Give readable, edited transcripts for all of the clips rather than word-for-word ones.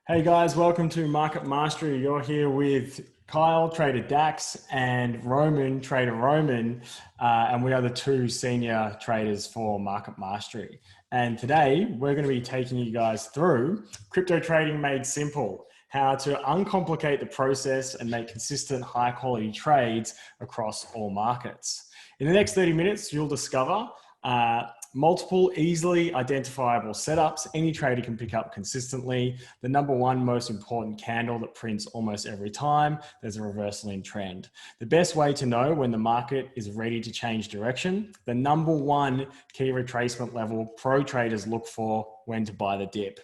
Hey guys, welcome to Market Mastery. You're here with Kyle, Trader Dax, and Roman, Trader Roman, and we are the two senior traders for Market Mastery. And today we're going to be taking you guys through crypto trading made simple, how to uncomplicate the process and make consistent high quality trades across all markets. In the next 30 minutes, you'll discover multiple easily identifiable setups any trader can pick up consistently. The number one most important candle that prints almost every time there's a reversal in trend. The best way to know when the market is ready to change direction. The number one key retracement level pro traders look for when to buy the dip.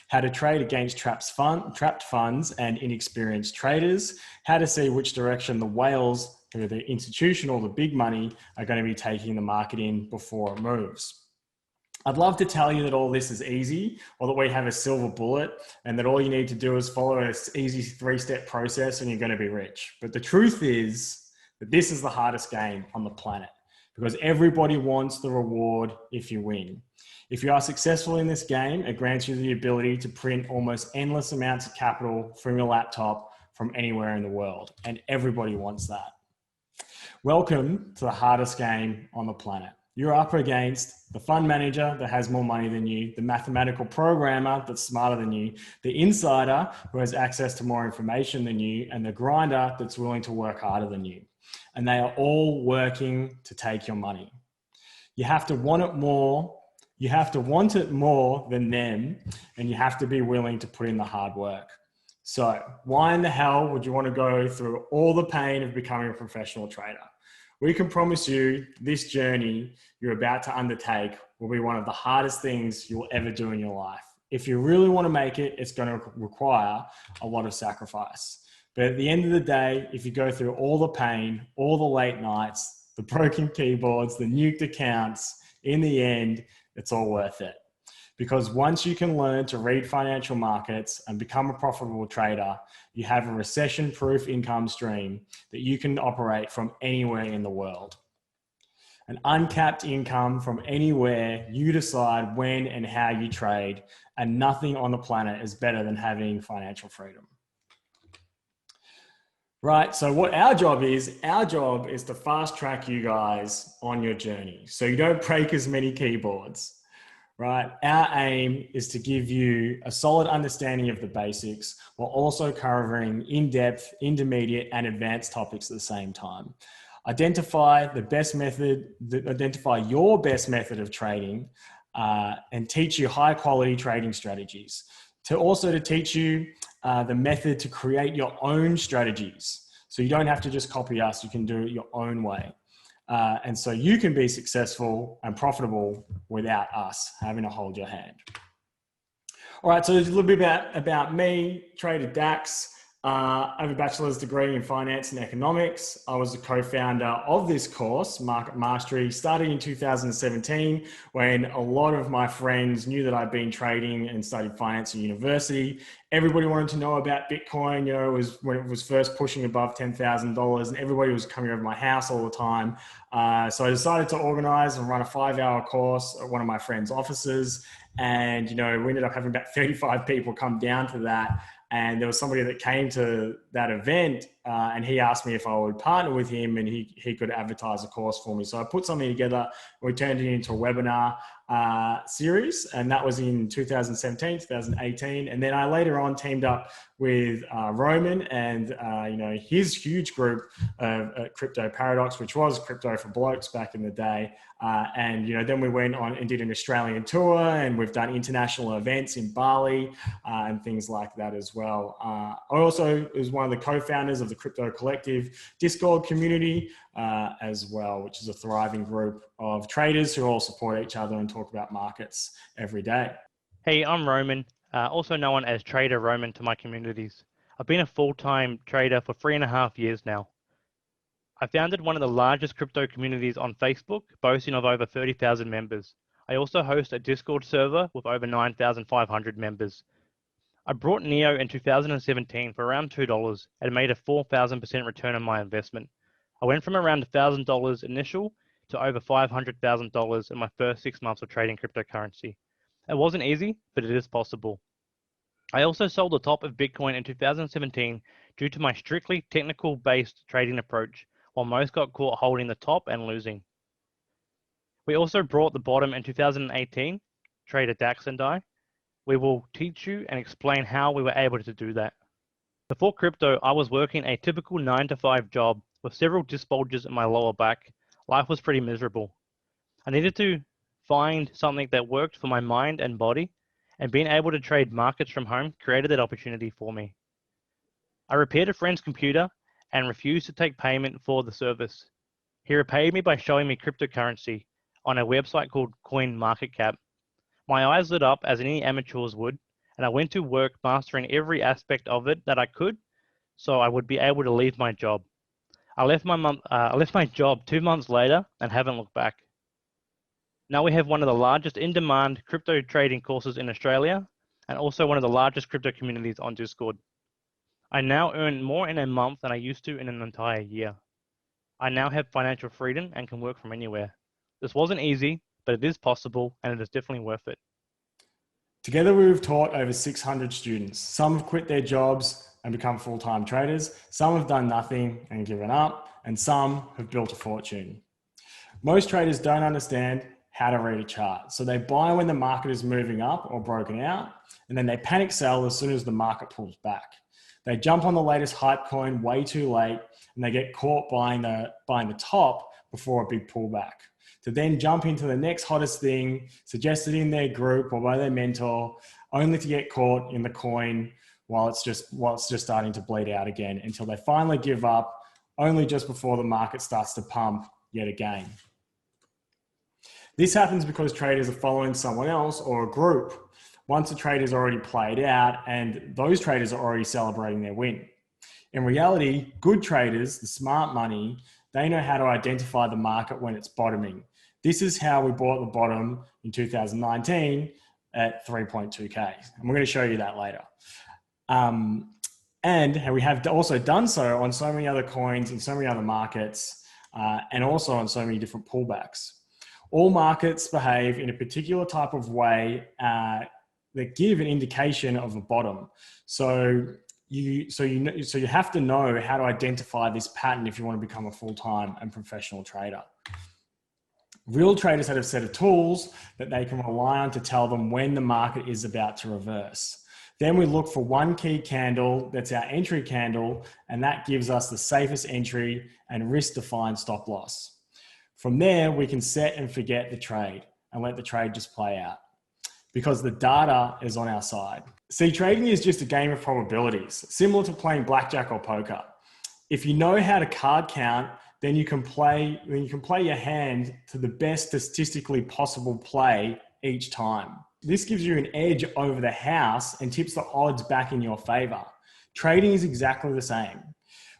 How to trade against trapped funds and inexperienced traders. How to see which direction the whales, who are the institutional, the big money, are going to be taking the market in before it moves. I'd love to tell you that all this is easy, or that we have a silver bullet and that all you need to do is follow an easy three-step process and you're going to be rich. But the truth is that this is the hardest game on the planet because everybody wants the reward if you win. If you are successful in this game, it grants you the ability to print almost endless amounts of capital from your laptop from anywhere in the world, and everybody wants that. Welcome to the hardest game on the planet. You're up against the fund manager that has more money than you, the mathematical programmer that's smarter than you, the insider who has access to more information than you, and the grinder that's willing to work harder than you. And they are all working to take your money. You have to want it more. You have to want it more than them, and you have to be willing to put in the hard work. So why in the hell would you want to go through all the pain of becoming a professional trader? We can promise you this journey you're about to undertake will be one of the hardest things you'll ever do in your life. If you really want to make it, it's going to require a lot of sacrifice. But at the end of the day, if you go through all the pain, all the late nights, the broken keyboards, the nuked accounts, in the end, it's all worth it. Because once you can learn to read financial markets and become a profitable trader, you have a recession-proof income stream that you can operate from anywhere in the world. An uncapped income from anywhere you decide when and how you trade, and nothing on the planet is better than having financial freedom. Right, so what our job is to fast track you guys on your journey so you don't break as many keyboards. Right. Our aim is to give you a solid understanding of the basics while also covering in-depth, intermediate, and advanced topics at the same time. Identify your best method of trading and teach you high quality trading strategies. To teach you the method to create your own strategies. So you don't have to just copy us, you can do it your own way. And so you can be successful and profitable without us having to hold your hand. All right, so there's a little bit about me, Trader Dax. I have a bachelor's degree in finance and economics. I was the co-founder of this course, Market Mastery, starting in 2017 when a lot of my friends knew that I'd been trading and studied finance at university. Everybody wanted to know about Bitcoin. You know, it was when it was first pushing above $10,000 and everybody was coming over my house all the time. So I decided to organize and run a 5-hour course at one of my friends' offices. And, you know, we ended up having about 35 people come down to that. And there was somebody that came to that event and he asked me if I would partner with him and he could advertise a course for me. So I put something together. We turned it into a webinar series, and that was in 2017, 2018. And then I later on teamed up with Roman and his huge group of Crypto Paradox, which was Crypto for Blokes back in the day. Then we went on and did an Australian tour, and we've done international events in Bali and things like that as well. I also was one of the co-founders of the Crypto Collective Discord community as well, which is a thriving group of traders who all support each other and talk about markets every day. Hey, I'm Roman, also known as Trader Roman to my communities. I've been a full-time trader for 3.5 years now. I founded one of the largest crypto communities on Facebook, boasting of over 30,000 members. I also host a Discord server with over 9,500 members. I brought Neo in 2017 for around $2 and made a 4,000% return on my investment. I went from around $1,000 initial to over $500,000 in my first 6 months of trading cryptocurrency. It wasn't easy, but it is possible. I also sold the top of Bitcoin in 2017 due to my strictly technical-based trading approach, while most got caught holding the top and losing. We also brought the bottom in 2018, trader Dax and I. We will teach you and explain how we were able to do that. Before crypto, I was working a typical 9-to-5 job with several disc bulges in my lower back. Life was pretty miserable. I needed to find something that worked for my mind and body, and being able to trade markets from home created that opportunity for me. I repaired a friend's computer and refused to take payment for the service. He repaid me by showing me cryptocurrency on a website called CoinMarketCap. My eyes lit up as any amateurs would, and I went to work mastering every aspect of it that I could, so I would be able to leave my job. I left my job 2 months later and haven't looked back. Now we have one of the largest in-demand crypto trading courses in Australia, and also one of the largest crypto communities on Discord. I now earn more in a month than I used to in an entire year. I now have financial freedom and can work from anywhere. This wasn't easy, but it is possible, and it is definitely worth it. Together, we've taught over 600 students. Some have quit their jobs and become full-time traders. Some have done nothing and given up, and some have built a fortune. Most traders don't understand how to read a chart. So they buy when the market is moving up or broken out, and then they panic sell as soon as the market pulls back. They jump on the latest hype coin way too late, and they get caught buying the top before a big pullback, to then jump into the next hottest thing suggested in their group or by their mentor, only to get caught in the coin while it's just starting to bleed out again, until they finally give up, only just before the market starts to pump yet again. This happens because traders are following someone else or a group once the trade is already played out and those traders are already celebrating their win. In reality, good traders, the smart money, they know how to identify the market when it's bottoming. This is how we bought the bottom in 2019 at 3.2K. And we're going to show you that later. And we have also done so on so many other coins and so many other markets, and also on so many different pullbacks. All markets behave in a particular type of way that give an indication of a bottom. So you have to know how to identify this pattern if you want to become a full-time and professional trader. Real traders have a set of tools that they can rely on to tell them when the market is about to reverse. Then we look for one key candle that's our entry candle, and that gives us the safest entry and risk-defined stop loss. From there, we can set and forget the trade and let the trade just play out, because the data is on our side. See, trading is just a game of probabilities, similar to playing blackjack or poker. If you know how to card count, then you can play your hand to the best statistically possible play each time. This gives you an edge over the house and tips the odds back in your favor. Trading is exactly the same.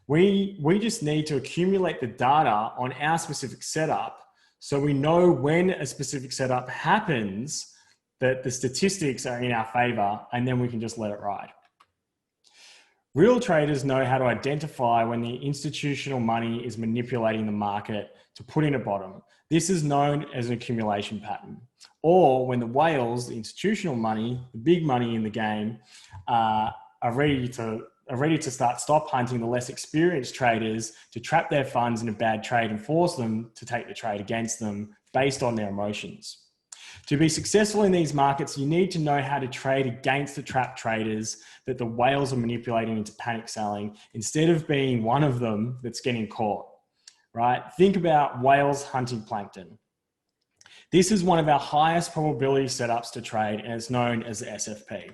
We just need to accumulate the data on our specific setup so we know when a specific setup happens that the statistics are in our favor, and then we can just let it ride. Real traders know how to identify when the institutional money is manipulating the market to put in a bottom. This is known as an accumulation pattern. Or when the whales, the institutional money, the big money in the game, are ready to start stop hunting the less experienced traders to trap their funds in a bad trade and force them to take the trade against them based on their emotions. To be successful in these markets, you need to know how to trade against the trap traders that the whales are manipulating into panic selling, instead of being one of them that's getting caught, right? Think about whales hunting plankton. This is one of our highest probability setups to trade, and it's known as the SFP.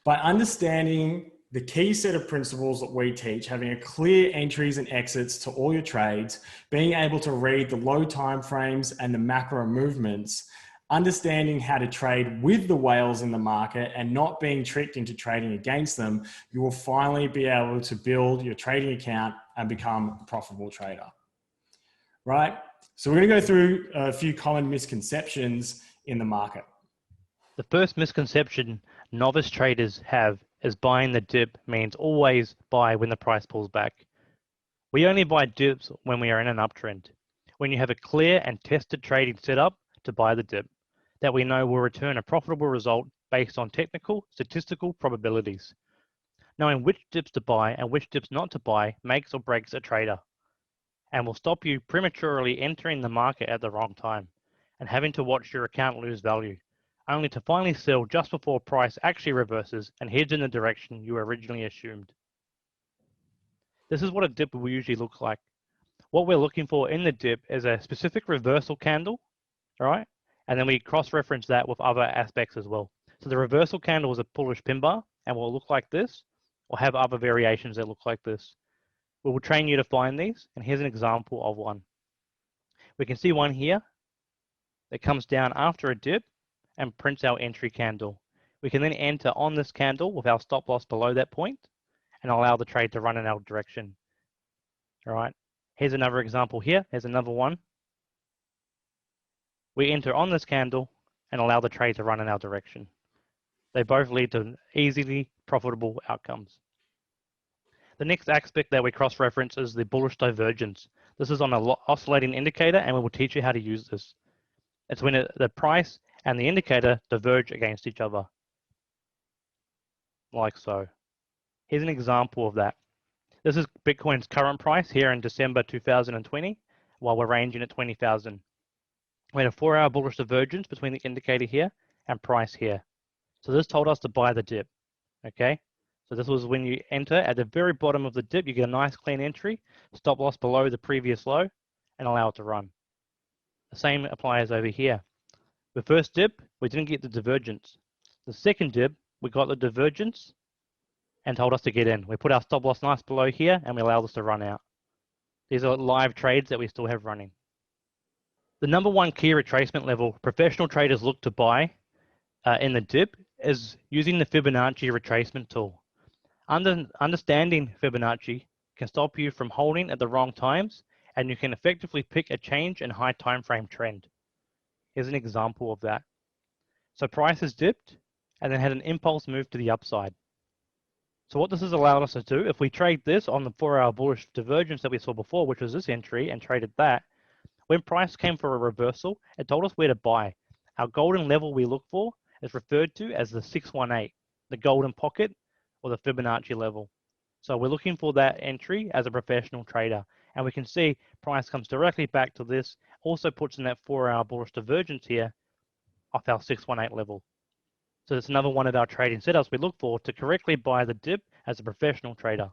By understanding the key set of principles that we teach, having a clear entries and exits to all your trades, being able to read the low time frames and the macro movements, understanding how to trade with the whales in the market and not being tricked into trading against them, you will finally be able to build your trading account and become a profitable trader, right? So we're going to go through a few common misconceptions in the market. The first misconception novice traders have is buying the dip means always buy when the price pulls back. We only buy dips when we are in an uptrend, when you have a clear and tested trading setup to buy the dip that we know will return a profitable result based on technical, statistical probabilities. Knowing which dips to buy and which dips not to buy makes or breaks a trader, and will stop you prematurely entering the market at the wrong time and having to watch your account lose value, only to finally sell just before price actually reverses and heads in the direction you originally assumed. This is what a dip will usually look like. What we're looking for in the dip is a specific reversal candle, all right? And then we cross-reference that with other aspects as well. So the reversal candle is a bullish pin bar and will look like this, or have other variations that look like this. We will train you to find these, and here's an example of one. We can see one here that comes down after a dip and prints our entry candle. We can then enter on this candle with our stop loss below that point and allow the trade to run in our direction. All right, here's another example here. Here's another one. We enter on this candle and allow the trade to run in our direction. They both lead to easily profitable outcomes. The next aspect that we cross-reference is the bullish divergence. This is on an oscillating indicator, and we will teach you how to use this. It's when the price and the indicator diverge against each other, like so. Here's an example of that. This is Bitcoin's current price here in December 2020, while we're ranging at 20,000. We had a 4-hour bullish divergence between the indicator here and price here. So this told us to buy the dip, okay? So this was when you enter at the very bottom of the dip, you get a nice clean entry, stop loss below the previous low, and allow it to run. The same applies over here. The first dip, we didn't get the divergence. The second dip, we got the divergence and told us to get in. We put our stop loss nice below here, and we allowed this to run out. These are live trades that we still have running. The number one key retracement level professional traders look to buy in the dip is using the Fibonacci retracement tool. Understanding Fibonacci can stop you from holding at the wrong times, and you can effectively pick a change in high time frame trend. Here's an example of that. So price has dipped and then had an impulse move to the upside. So what this has allowed us to do, if we trade this on the 4-hour bullish divergence that we saw before, which was this entry, and traded that, when price came for a reversal, it told us where to buy. Our golden level we look for is referred to as the 618, the golden pocket, or the Fibonacci level. So we're looking for that entry as a professional trader. And we can see price comes directly back to this, also puts in that 4-hour bullish divergence here off our 618 level. So it's another one of our trading setups we look for to correctly buy the dip as a professional trader.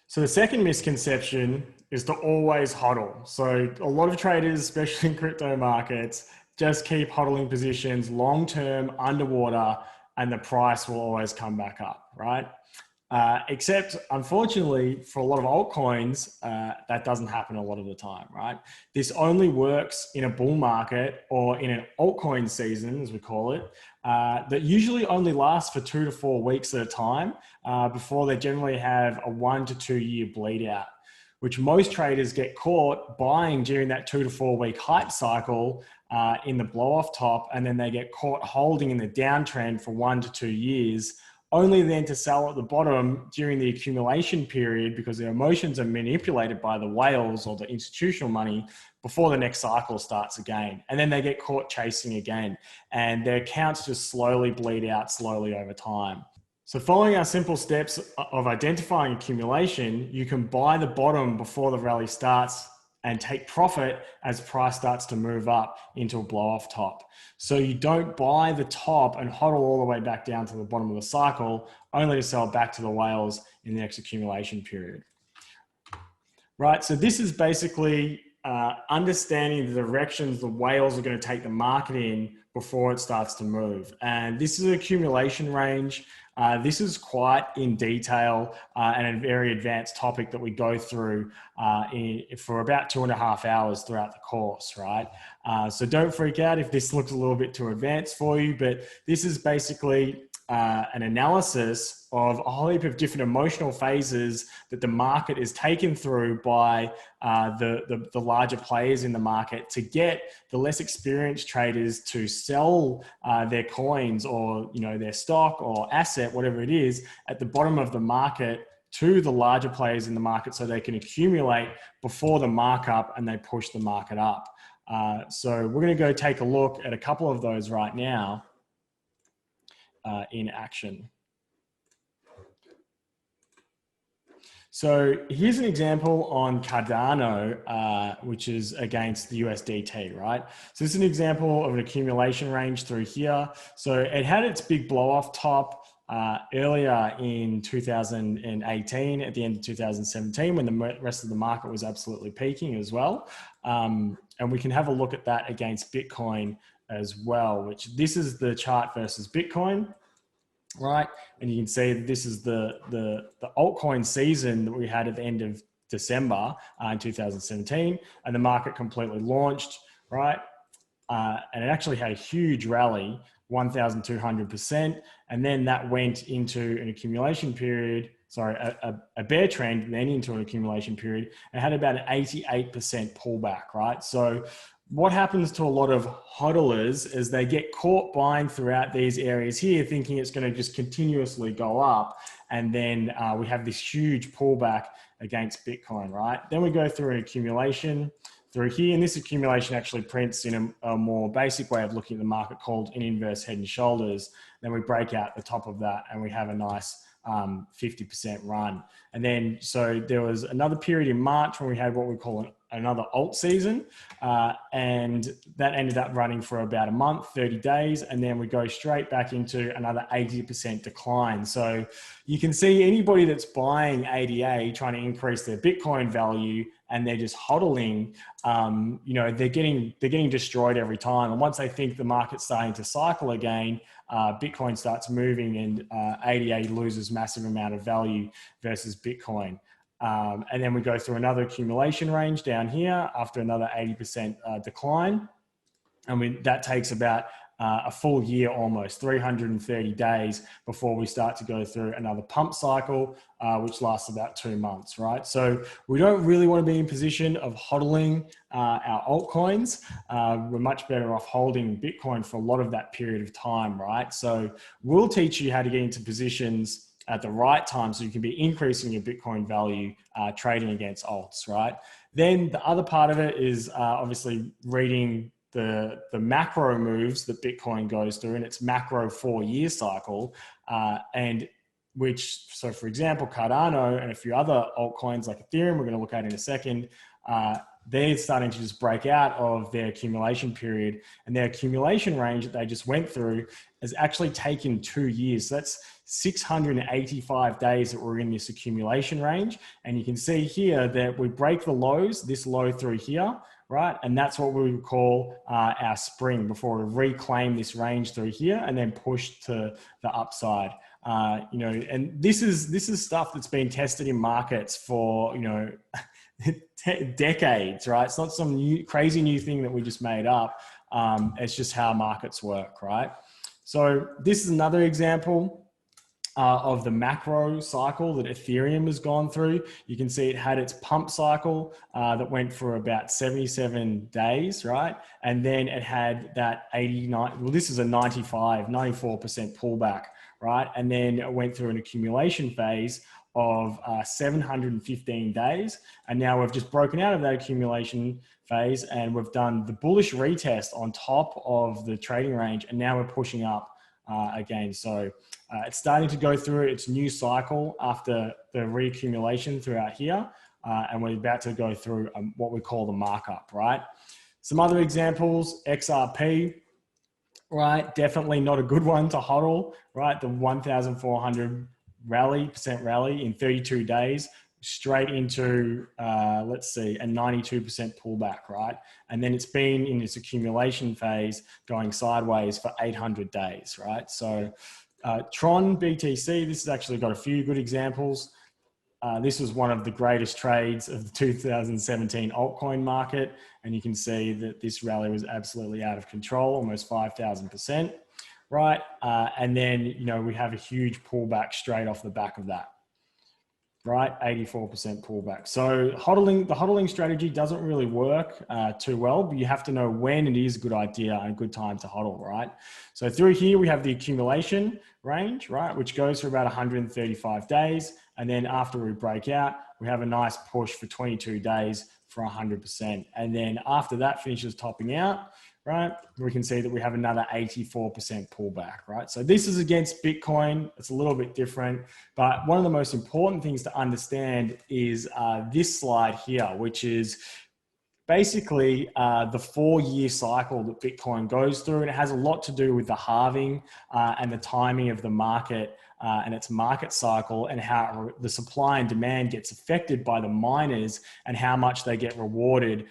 So the second misconception is to always hodl. So a lot of traders, especially in crypto markets, just keep hodling positions long-term underwater, and the price will always come back up, right? Except, unfortunately, for a lot of altcoins, that doesn't happen a lot of the time, right? This only works in a bull market or in an altcoin season, as we call it, that usually only lasts for 2 to 4 weeks at a time before they generally have a 1 to 2 year bleed out, which most traders get caught buying during that 2 to 4 week hype cycle in the blow off top, and then they get caught holding in the downtrend for 1 to 2 years, only then to sell at the bottom during the accumulation period because their emotions are manipulated by the whales or the institutional money before the next cycle starts again. And then they get caught chasing again, and their accounts just slowly bleed out slowly over time. So following our simple steps of identifying accumulation, you can buy the bottom before the rally starts and take profit as price starts to move up into a blow off top. So you don't buy the top and hodl all the way back down to the bottom of the cycle, only to sell back to the whales in the next accumulation period. Right, so this is basically understanding the directions the whales are going to take the market in before it starts to move. And this is an accumulation range. This is quite in detail and a very advanced topic that we go through for about 2.5 hours throughout the course, right? So don't freak out if this looks a little bit too advanced for you, but this is basically an analysis of a whole heap of different emotional phases that the market is taken through by the larger players in the market to get the less experienced traders to sell their coins or their stock or asset, whatever it is, at the bottom of the market to the larger players in the market so they can accumulate before the markup and they push the market up. So we're going to go take a look at a couple of those right now. in action. So here's an example on Cardano, which is against the USDT, right? So this is an example of an accumulation range through here. So it had its big blow off top earlier in 2018, at the end of 2017, when the rest of the market was absolutely peaking as well. And we can have a look at that against Bitcoin as well, which this is the chart versus Bitcoin. Right, and you can see that this is the altcoin season that we had at the end of December in 2017, and the market completely launched, right? And it actually had a huge rally, 1,200%, and then that went into an accumulation period. Sorry, a bear trend, and then into an accumulation period. It had about an 88% pullback, right? So what happens to a lot of hodlers is they get caught buying throughout these areas here, thinking it's going to just continuously go up. And then we have this huge pullback against Bitcoin, right? Then we go through an accumulation through here. And this accumulation actually prints in a more basic way of looking at the market called an inverse head and shoulders. Then we break out the top of that and we have a nice 50% run. And then, so there was another period in March when we had what we call another alt season. And that ended up running for about a month, 30 days. And then we go straight back into another 80% decline. So you can see anybody that's buying ADA trying to increase their Bitcoin value and they're just hodling, you know, they're getting destroyed every time. And once they think the market's starting to cycle again, Bitcoin starts moving and ADA loses massive amount of value versus Bitcoin. And then we go through another accumulation range down here after another 80% decline. And that takes about a full year, almost 330 days before we start to go through another pump cycle, which lasts about 2 months, right? So we don't really want to be in position of hodling our altcoins. We're much better off holding Bitcoin for a lot of that period of time, right? So we'll teach you how to get into positions at the right time so you can be increasing your Bitcoin value trading against alts, right? Then the other part of it is obviously reading the macro moves that Bitcoin goes through in its macro 4-year cycle, and which, so for example, Cardano and a few other altcoins like Ethereum, we're going to look at in a second, they're starting to just break out of their accumulation period, and their accumulation range that they just went through has actually taken 2 years. So that's 685 days that we're in this accumulation range. And you can see here that we break the lows, this low through here, right? And that's what we would call our spring before we reclaim this range through here and then push to the upside. You know, and this is stuff that's been tested in markets for, you know, decades, right? It's not some crazy new thing that we just made up. It's just how markets work, right? So this is another example of the macro cycle that Ethereum has gone through. You can see it had its pump cycle that went for about 77 days, right? And then it had that 89, well, this is a 94% pullback, right? And then it went through an accumulation phase of 715 days. And now we've just broken out of that accumulation phase and we've done the bullish retest on top of the trading range. And now we're pushing up again. So it's starting to go through its new cycle after the reaccumulation throughout here. And we're about to go through what we call the markup, right? Some other examples, XRP, right? Definitely not a good one to hodl, right? The 1,400% rally in 32 days, straight into, let's see, a 92% pullback, right? And then it's been in this accumulation phase going sideways for 800 days, right? So Tron BTC, this has actually got a few good examples. This was one of the greatest trades of the 2017 altcoin market. And you can see that this rally was absolutely out of control, almost 5,000%, right? And then, you know, we have a huge pullback straight off the back of that, right? 84% pullback. So the hodling strategy doesn't really work too well, but you have to know when it is a good idea and a good time to hodl, right? So through here, we have the accumulation range, right? Which goes for about 135 days. And then after we break out, we have a nice push for 22 days for 100%. And then after that finishes topping out, right? We can see that we have another 84% pullback, right? So this is against Bitcoin. It's a little bit different, but one of the most important things to understand is this slide here, which is basically the 4-year cycle that Bitcoin goes through. And it has a lot to do with the halving and the timing of the market and its market cycle, and how the supply and demand gets affected by the miners and how much they get rewarded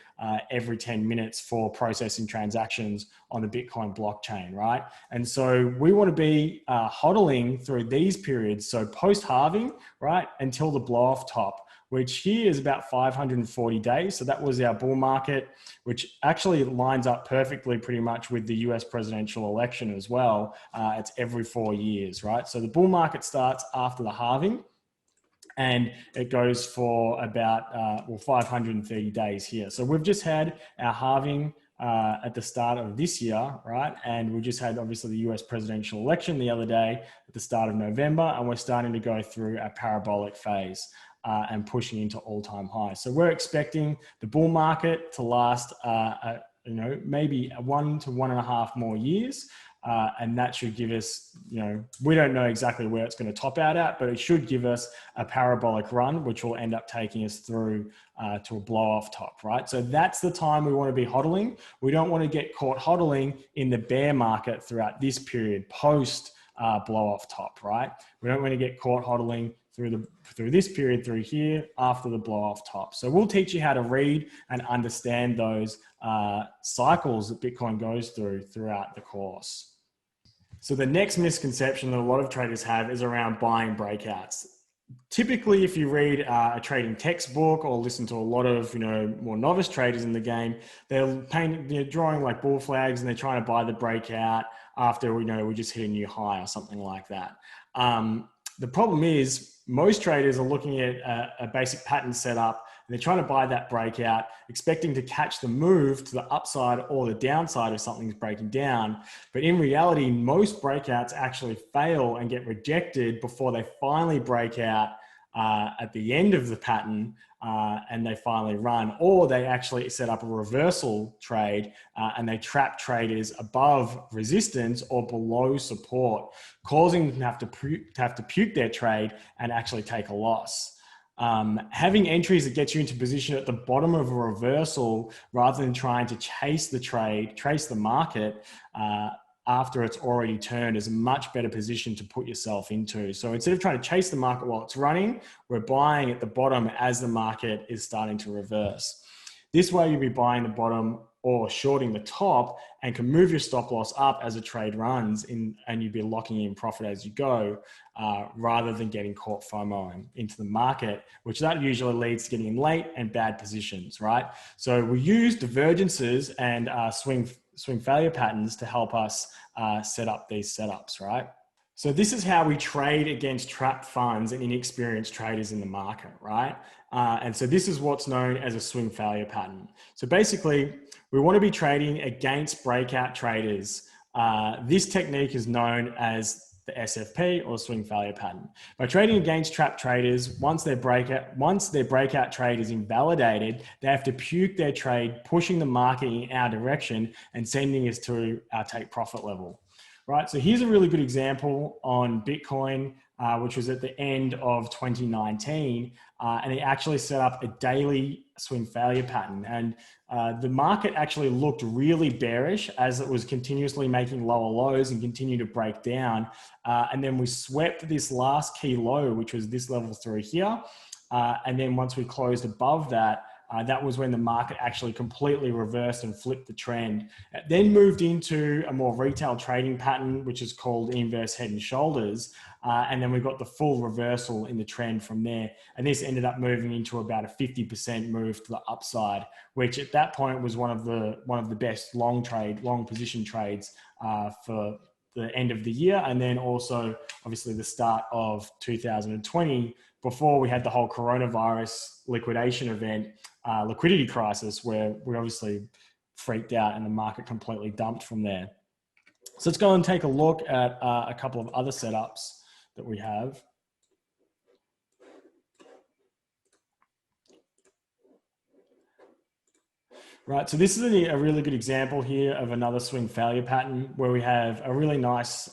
every 10 minutes for processing transactions on the Bitcoin blockchain, right? And so we want to be hodling through these periods. So post halving, right, until the blow off top, which here is about 540 days. So that was our bull market, which actually lines up perfectly pretty much with the US presidential election as well. It's every 4 years, right? So the bull market starts after the halving, and it goes for about 530 days here. So we've just had our halving at the start of this year, right? And we just had obviously the US presidential election the other day at the start of November, and we're starting to go through a parabolic phase. And pushing into all-time highs. So we're expecting the bull market to last, maybe 1 to 1.5 more years. And that should give us, we don't know exactly where it's going to top out at, but it should give us a parabolic run, which will end up taking us through to a blow off top, right? So that's the time we want to be hodling. We don't want to get caught hodling in the bear market throughout this period, post blow off top, right? We don't want to get caught hodling through this period through here after the blow off top. So we'll teach you how to read and understand those cycles that Bitcoin goes throughout the course. So the next misconception that a lot of traders have is around buying breakouts. Typically, if you read a trading textbook or listen to a lot of more novice traders in the game, they're drawing like bull flags and they're trying to buy the breakout after we just hit a new high or something like that. The problem is most traders are looking at a basic pattern setup and they're trying to buy that breakout, expecting to catch the move to the upside or the downside if something's breaking down. But in reality, most breakouts actually fail and get rejected before they finally break out at the end of the pattern and they finally run, or they actually set up a reversal trade and they trap traders above resistance or below support, causing them to have to puke their trade and actually take a loss. Having entries that get you into position at the bottom of a reversal rather than trying to chase the market after it's already turned is a much better position to put yourself into. So instead of trying to chase the market while it's running, we're buying at the bottom as the market is starting to reverse. This way you'll be buying the bottom or shorting the top and can move your stop loss up as a trade runs and you'll be locking in profit as you go rather than getting caught FOMOing into the market, which that usually leads to getting in late and bad positions, right? So we use divergences and swing failure patterns to help us set up these setups, right? So this is how we trade against trapped funds and inexperienced traders in the market, right? And so this is what's known as a swing failure pattern. So basically, we want to be trading against breakout traders. This technique is known as the SFP or swing failure pattern. By trading against trapped traders, once their breakout trade is invalidated, they have to puke their trade, pushing the market in our direction and sending us to our take profit level. Right, so here's a really good example on Bitcoin, which was at the end of 2019, and it actually set up a daily swing failure pattern. And the market actually looked really bearish as it was continuously making lower lows and continued to break down. And then we swept this last key low, which was this level through here. And then once we closed above that, that was when the market actually completely reversed and flipped the trend. It then moved into a more retail trading pattern, which is called inverse head and shoulders. And then we got the full reversal in the trend from there. And this ended up moving into about a 50% move to the upside, which at that point was one of the best long position trades for the end of the year. And then also obviously the start of 2020, before we had the whole coronavirus liquidation event, liquidity crisis, where we obviously freaked out and the market completely dumped from there. So let's go and take a look at a couple of other setups that we have. Right, so this is a really good example here of another swing failure pattern where we have a really nice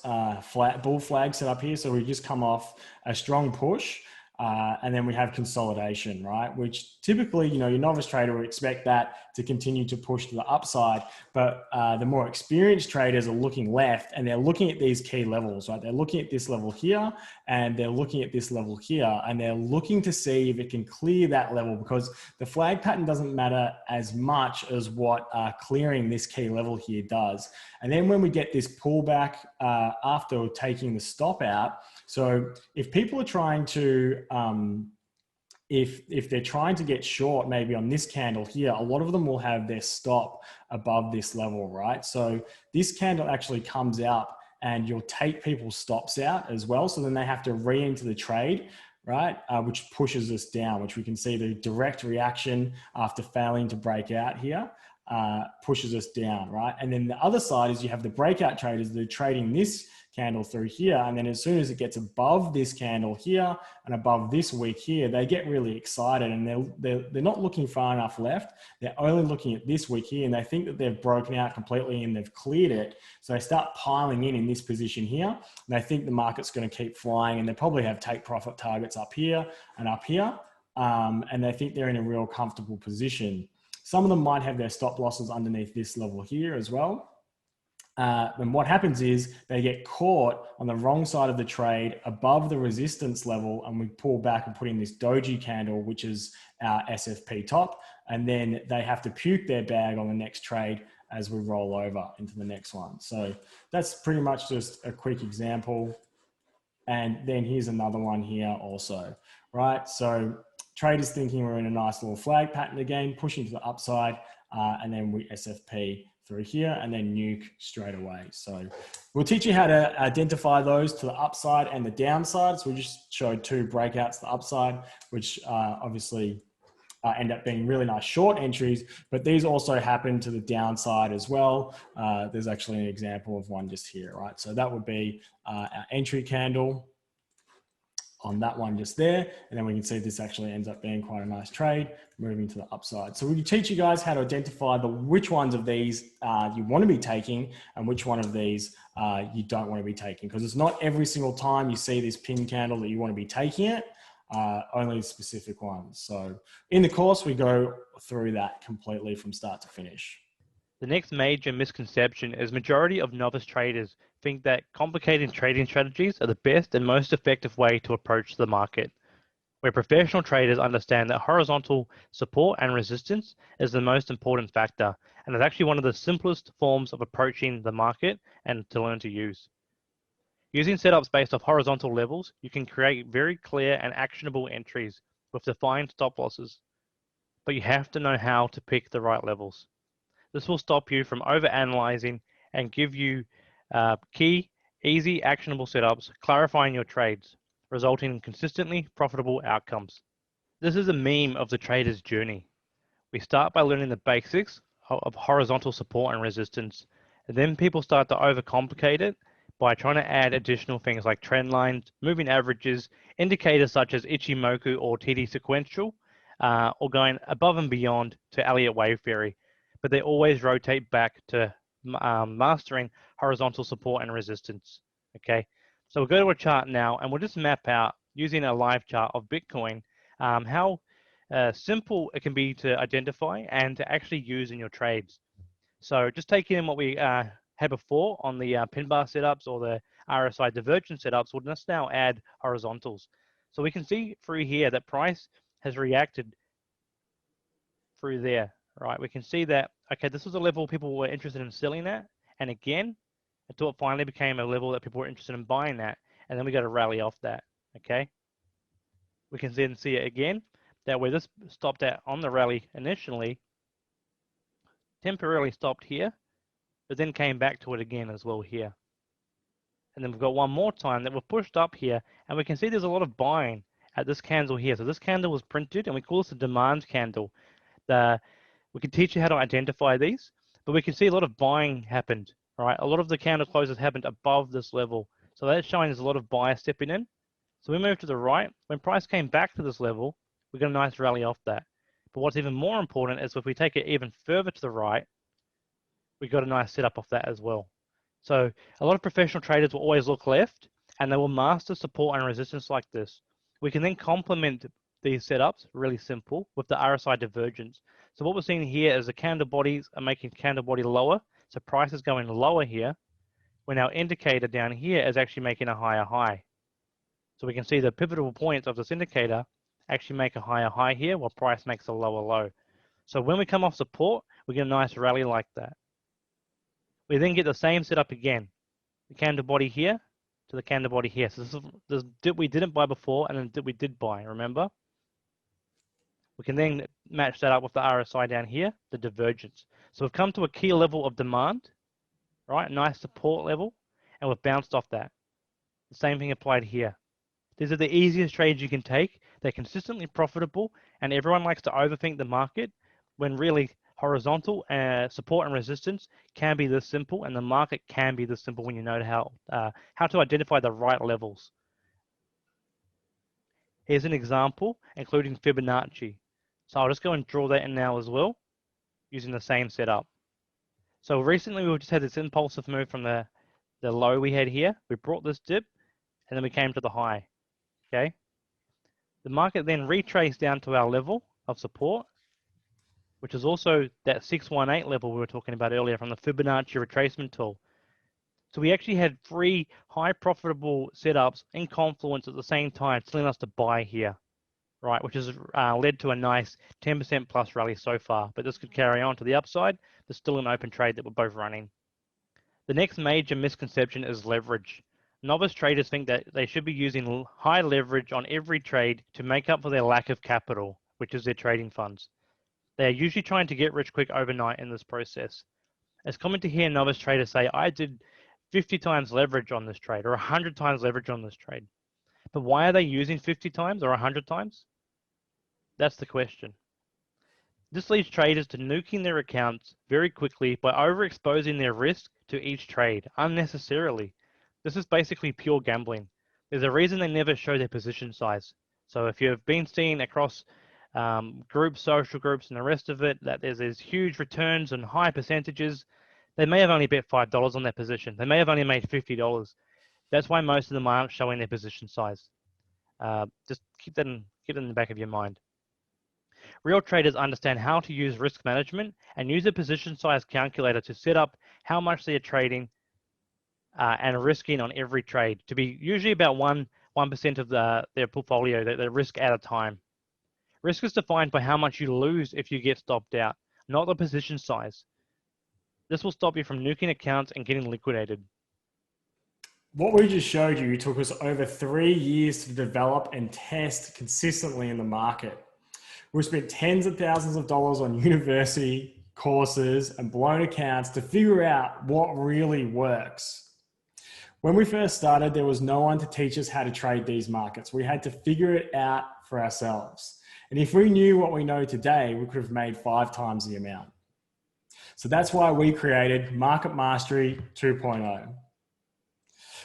bull flag set up here. So we just come off a strong push and then we have consolidation, right? Which typically, your novice trader would expect that to continue to push to the upside, but the more experienced traders are looking left and they're looking at these key levels, right? They're looking at this level here and they're looking at this level here and they're looking to see if it can clear that level, because the flag pattern doesn't matter as much as what clearing this key level here does. And then when we get this pullback after taking the stop out, so if people are trying to, if they're trying to get short, maybe on this candle here, a lot of them will have their stop above this level, right? So this candle actually comes out and you'll take people's stops out as well. So then they have to re-enter the trade, right? Which pushes us down, which we can see the direct reaction after failing to break out here. Pushes us down, right? And then the other side is you have the breakout traders that are trading this candle through here. And then as soon as it gets above this candle here and above this wick here, they get really excited and they're not looking far enough left. They're only looking at this wick here and they think that they've broken out completely and they've cleared it. So they start piling in this position here. And they think the market's going to keep flying and they probably have take profit targets up here and up here. And they think they're in a real comfortable position. Some of them might have their stop losses underneath this level here as well. And what happens is they get caught on the wrong side of the trade above the resistance level, and we pull back and put in this doji candle, which is our SFP top. And then they have to puke their bag on the next trade as we roll over into the next one. So that's pretty much just a quick example. And then here's another one here also, right? So traders thinking we're in a nice little flag pattern again, pushing to the upside, and then we SFP through here and then nuke straight away. So we'll teach you how to identify those to the upside and the downside. So we just showed two breakouts to the upside, which obviously end up being really nice short entries, but these also happen to the downside as well. There's actually an example of one just here, right? So that would be our entry candle on that one just there. And then we can see this actually ends up being quite a nice trade moving to the upside. So we can teach you guys how to identify which ones of these you want to be taking and which one of these you don't want to be taking, because it's not every single time you see this pin candle that you want to be taking it, only specific ones. So in the course, we go through that completely from start to finish. The next major misconception is majority of novice traders think that complicated trading strategies are the best and most effective way to approach the market, where professional traders understand that horizontal support and resistance is the most important factor, and is actually one of the simplest forms of approaching the market and to learn to use. Using setups based off horizontal levels, you can create very clear and actionable entries with defined stop losses, but you have to know how to pick the right levels. This will stop you from overanalyzing and give you key, easy, actionable setups, clarifying your trades, resulting in consistently profitable outcomes. This is a meme of the trader's journey. We start by learning the basics of horizontal support and resistance, and then people start to overcomplicate it by trying to add additional things like trend lines, moving averages, indicators such as Ichimoku or TD sequential, or going above and beyond to Elliott wave theory. But they always rotate back to mastering horizontal support and resistance. Okay, so we'll go to a chart now and we'll just map out using a live chart of Bitcoin how simple it can be to identify and to actually use in your trades. So just taking in what we had before on the pin bar setups or the RSI divergence setups, we'll just now add horizontals. So we can see through here that price has reacted through there. Right, we can see that, okay, this was a level people were interested in selling at, and again, until it finally became a level that people were interested in buying at, and then we got to rally off that, okay? We can then see it again, that where this stopped at on the rally initially, temporarily stopped here, but then came back to it again as well here. And then we've got one more time that we've pushed up here, and we can see there's a lot of buying at this candle here. So this candle was printed, and we call this a demand candle. We can teach you how to identify these, but we can see a lot of buying happened, right? A lot of the candle closes happened above this level. So that's showing there's a lot of buyers stepping in. So we move to the right. When price came back to this level, we got a nice rally off that. But what's even more important is if we take it even further to the right, we got a nice setup off that as well. So a lot of professional traders will always look left, and they will master support and resistance like this. We can then complement these setups, really simple, with the RSI divergence. So what we're seeing here is the candle bodies are making candle body lower, so price is going lower here, when our indicator down here is actually making a higher high. So we can see the pivotal points of this indicator actually make a higher high here, while price makes a lower low. So when we come off support, we get a nice rally like that. We then get the same setup again, the candle body here to the candle body here. So this is the dip we didn't buy before and then dip we did buy, remember? We can then match that up with the RSI down here, the divergence. So we've come to a key level of demand, right? Nice support level, and we've bounced off that. The same thing applied here. These are the easiest trades you can take. They're consistently profitable, and everyone likes to overthink the market when really horizontal support and resistance can be this simple, and the market can be this simple when you know how to identify the right levels. Here's an example, including Fibonacci. So I'll just go and draw that in now as well, using the same setup. So recently we just had this impulsive move from the low we had here. We brought this dip, and then we came to the high, okay? The market then retraced down to our level of support, which is also that 618 level we were talking about earlier from the Fibonacci retracement tool. So we actually had 3 high profitable setups in confluence at the same time, telling us to buy here, right? Which has led to a nice 10% plus rally so far, but this could carry on to the upside. There's still an open trade that we're both running. The next major misconception is leverage. Novice traders think that they should be using high leverage on every trade to make up for their lack of capital, which is their trading funds. They are usually trying to get rich quick overnight in this process. It's common to hear novice traders say, I did 50 times leverage on this trade or 100 times leverage on this trade. But why are they using 50 times or 100 times? That's the question. This leads traders to nuking their accounts very quickly by overexposing their risk to each trade unnecessarily. This is basically pure gambling. There's a reason they never show their position size. So if you've been seeing across groups, social groups, and the rest of it, that there's these huge returns and high percentages, they may have only bet $5 on their position. They may have only made $50. That's why most of them aren't showing their position size. Just keep that in the back of your mind. Real traders understand how to use risk management and use a position size calculator to set up how much they are trading and risking on every trade to be usually about 1% of their portfolio, their risk at a time. Risk is defined by how much you lose if you get stopped out, not the position size. This will stop you from nuking accounts and getting liquidated. What we just showed you took us over 3 years to develop and test consistently in the market. We spent tens of thousands of dollars on university courses and blown accounts to figure out what really works. When we first started, there was no one to teach us how to trade these markets. We had to figure it out for ourselves. And if we knew what we know today, we could have made 5 times the amount. So that's why we created MarketMastery 2.0.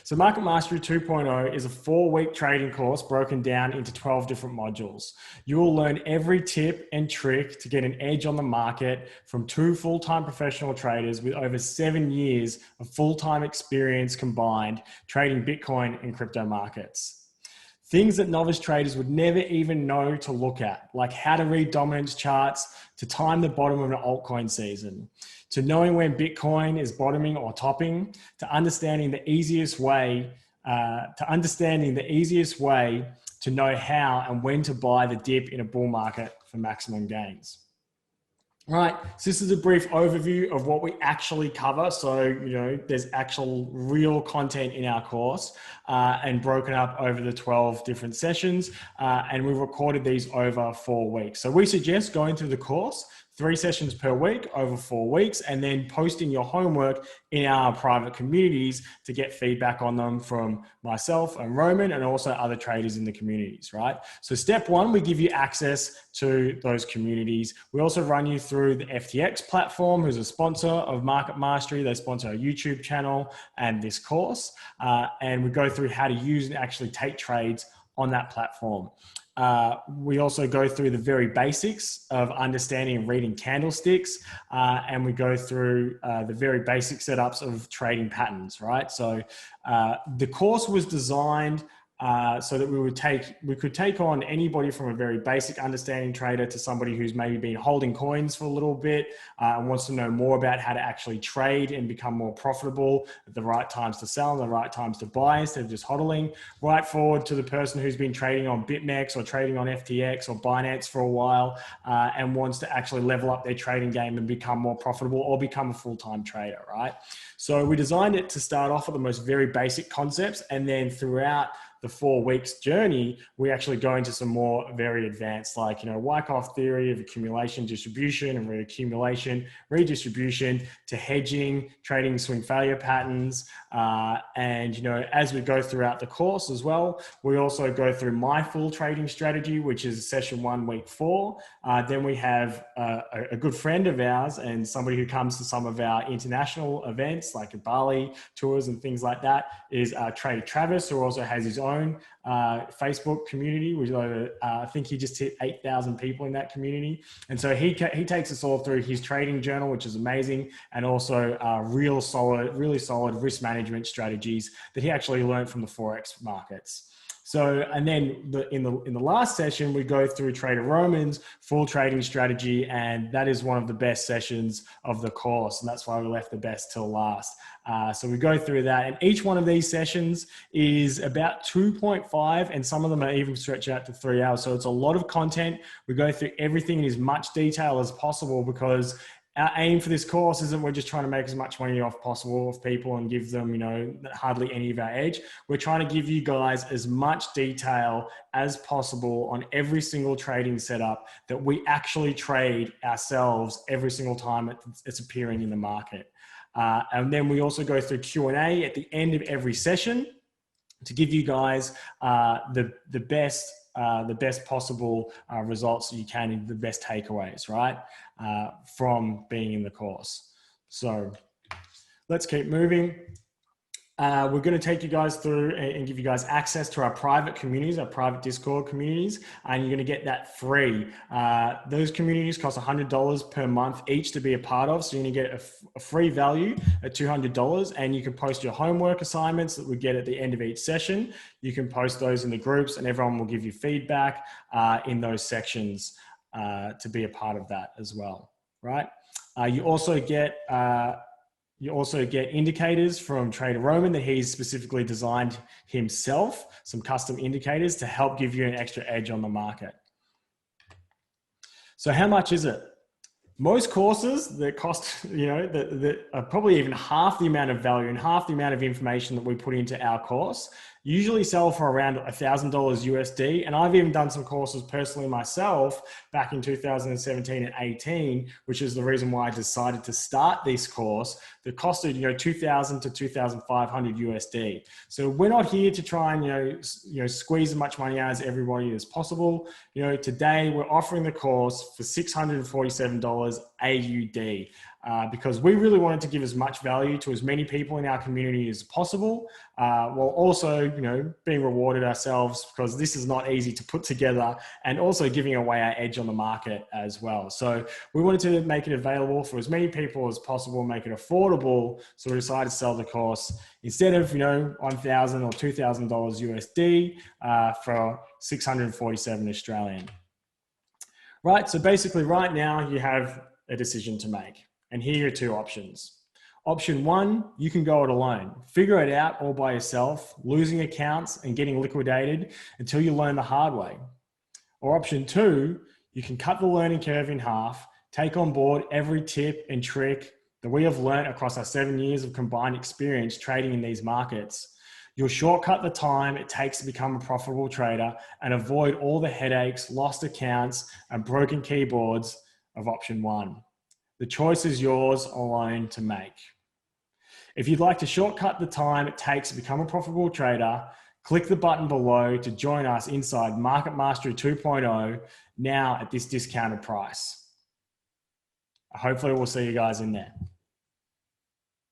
So MarketMastery 2.0 is a 4-week trading course broken down into 12 different modules. You will learn every tip and trick to get an edge on the market from 2 full-time professional traders with over 7 years of full-time experience combined trading Bitcoin and crypto markets. Things that novice traders would never even know to look at, like how to read dominance charts, to time the bottom of an altcoin season, to knowing when Bitcoin is bottoming or topping, to understanding the easiest way to know how and when to buy the dip in a bull market for maximum gains. Right, so this is a brief overview of what we actually cover. So, there's actual real content in our course and broken up over the 12 different sessions. And we've recorded these over 4 weeks. So we suggest going through the course 3 sessions per week over 4 weeks, and then posting your homework in our private communities to get feedback on them from myself and Roman and also other traders in the communities, right? So step 1, we give you access to those communities. We also run you through the FTX platform, who's a sponsor of MarketMastery. They sponsor our YouTube channel and this course. And we go through how to use and actually take trades on that platform. We also go through the very basics of understanding and reading candlesticks, and we go through the very basic setups of trading patterns, right? So the course was designed so that we could take on anybody from a very basic understanding trader to somebody who's maybe been holding coins for a little bit and wants to know more about how to actually trade and become more profitable at the right times to sell and the right times to buy instead of just hodling, right forward to the person who's been trading on BitMEX or trading on FTX or Binance for a while and wants to actually level up their trading game and become more profitable or become a full-time trader, right? So we designed it to start off with the most very basic concepts, and then throughout the 4 weeks journey, we actually go into some more very advanced, like, Wyckoff theory of accumulation, distribution, and reaccumulation, redistribution, to hedging, trading swing failure patterns. And, as we go throughout the course as well, we also go through my full trading strategy, which is session 1, week 4. Then we have a good friend of ours and somebody who comes to some of our international events, like Bali tours and things like that, is Trader Travis, who also has his own Facebook community, which I think he just hit 8,000 people in that community. And so he takes us all through his trading journal, which is amazing, and also really solid risk management strategies that he actually learned from the Forex markets. So, and then in the last session, we go through Trader Roman's full trading strategy, and that is one of the best sessions of the course, and that's why we left the best till last. So we go through that, and each one of these sessions is about 2.5, and some of them are even stretched out to 3 hours. So it's a lot of content. We go through everything in as much detail as possible, because our aim for this course isn't we're just trying to make as much money off possible of people and give them, hardly any of our edge. We're trying to give you guys as much detail as possible on every single trading setup that we actually trade ourselves every single time it's appearing in the market. And then we also go through Q&A at the end of every session to give you guys the best possible results that you can, and the best takeaways, right, from being in the course. So let's keep moving. We're going to take you guys through and give you guys access to our private communities, our private Discord communities, and you're going to get that free. Those communities cost $100 per month each to be a part of. So you're going to get a free value at $200, and you can post your homework assignments that we get at the end of each session. You can post those in the groups, and everyone will give you feedback in those sections to be a part of that as well, right? You also get indicators from Trader Roman that he's specifically designed himself, some custom indicators to help give you an extra edge on the market. So how much is it? Most courses that cost, that are probably even half the amount of value and half the amount of information that we put into our course usually sell for around $1,000 USD. And I've even done some courses personally myself back in 2017 and 18, which is the reason why I decided to start this course that costed, $2,000 to $2,500 USD. So we're not here to try and, squeeze as much money out as everybody as possible. Today we're offering the course for $647 AUD. Because we really wanted to give as much value to as many people in our community as possible, while also, being rewarded ourselves, because this is not easy to put together, and also giving away our edge on the market as well. So we wanted to make it available for as many people as possible, make it affordable. So we decided to sell the course instead of, $1,000 or $2,000 USD for 647 Australian. Right. So basically right now you have a decision to make. And here are 2 options. Option 1, you can go it alone. Figure it out all by yourself, losing accounts and getting liquidated until you learn the hard way. Or option 2, you can cut the learning curve in half, take on board every tip and trick that we have learned across our 7 years of combined experience trading in these markets. You'll shortcut the time it takes to become a profitable trader and avoid all the headaches, lost accounts, and broken keyboards of option 1. The choice is yours alone to make. If you'd like to shortcut the time it takes to become a profitable trader, click the button below to join us inside MarketMastery 2.0 now at this discounted price. Hopefully we'll see you guys in there.